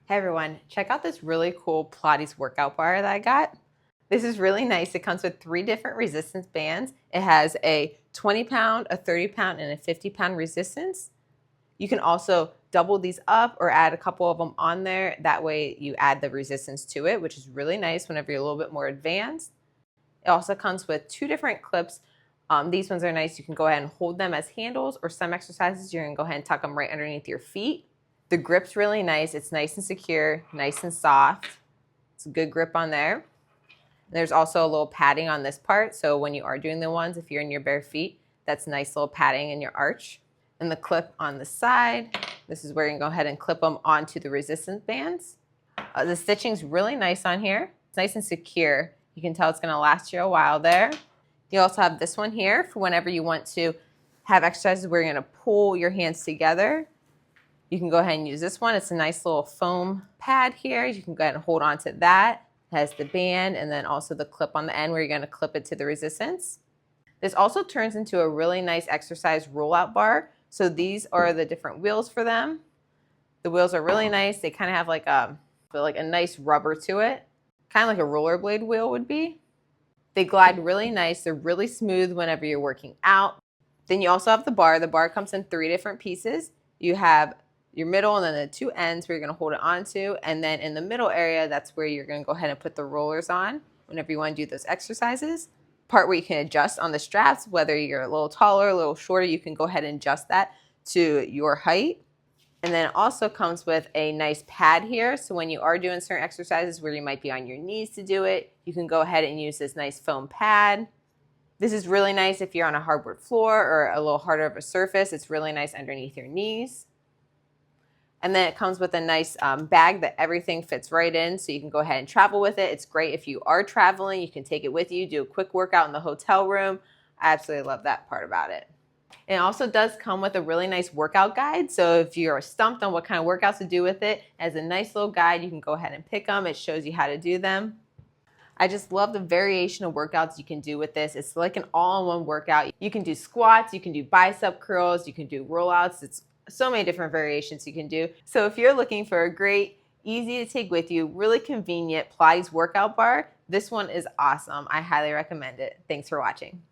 Hey everyone, check out this really cool Pilates workout bar that I got. This is really nice. It comes with 3 different resistance bands. It has a 20-pound, a 30-pound, and a 50-pound resistance. You can also double these up or add a couple of them on there. That way you add the resistance to it, which is really nice whenever you're a little bit more advanced. It also comes with 2 different clips. These ones are nice. You can go ahead and hold them as handles, or some exercises you're going to go ahead and tuck them right underneath your feet. The grip's really nice. It's nice and secure, nice and soft. It's a good grip on there. There's also a little padding on this part, so when you are doing the ones, if you're in your bare feet, that's nice little padding in your arch. And the clip on the side, this is where you can go ahead and clip them onto the resistance bands. The stitching's really nice on here. It's nice and secure. You can tell it's going to last you a while there. You also have this one here for whenever you want to have exercises where you're going to pull your hands together. You can go ahead and use this one. It's a nice little foam pad here. You can go ahead and hold on to that. It has the band and then also the clip on the end where you're going to clip it to the resistance. This also turns into a really nice exercise rollout bar. So these are the different wheels for them. The wheels are really nice. They kind of have like a nice rubber to it, kind of like a rollerblade wheel would be. They glide really nice. They're really smooth whenever you're working out. Then you also have the bar. The bar comes in 3 different pieces. You have your middle and then the 2 ends where you're going to hold it onto, and then in the middle area, that's where you're going to go ahead and put the rollers on whenever you want to do those exercises. Part where you can adjust on the straps, whether you're a little taller, a little shorter, you can go ahead and adjust that to your height. And then it also comes with a nice pad here, so when you are doing certain exercises where you might be on your knees to do it, you can go ahead and use this nice foam pad. This is really nice if you're on a hardwood floor or a little harder of a surface. It's really nice underneath your knees. And then it comes with a nice bag that everything fits right in, so you can go ahead and travel with it. It's great if you are traveling. You can take it with you, do a quick workout in the hotel room. I absolutely love that part about it. It also does come with a really nice workout guide. So if you're stumped on what kind of workouts to do with it, as a nice little guide, you can go ahead and pick them. It shows you how to do them. I just love the variation of workouts you can do with this. It's like an all-in-one workout. You can do squats, you can do bicep curls, you can do rollouts. It's so many different variations you can do. So if you're looking for a great, easy to take with you, really convenient Pilates workout bar, this one is awesome. I highly recommend it. Thanks for watching.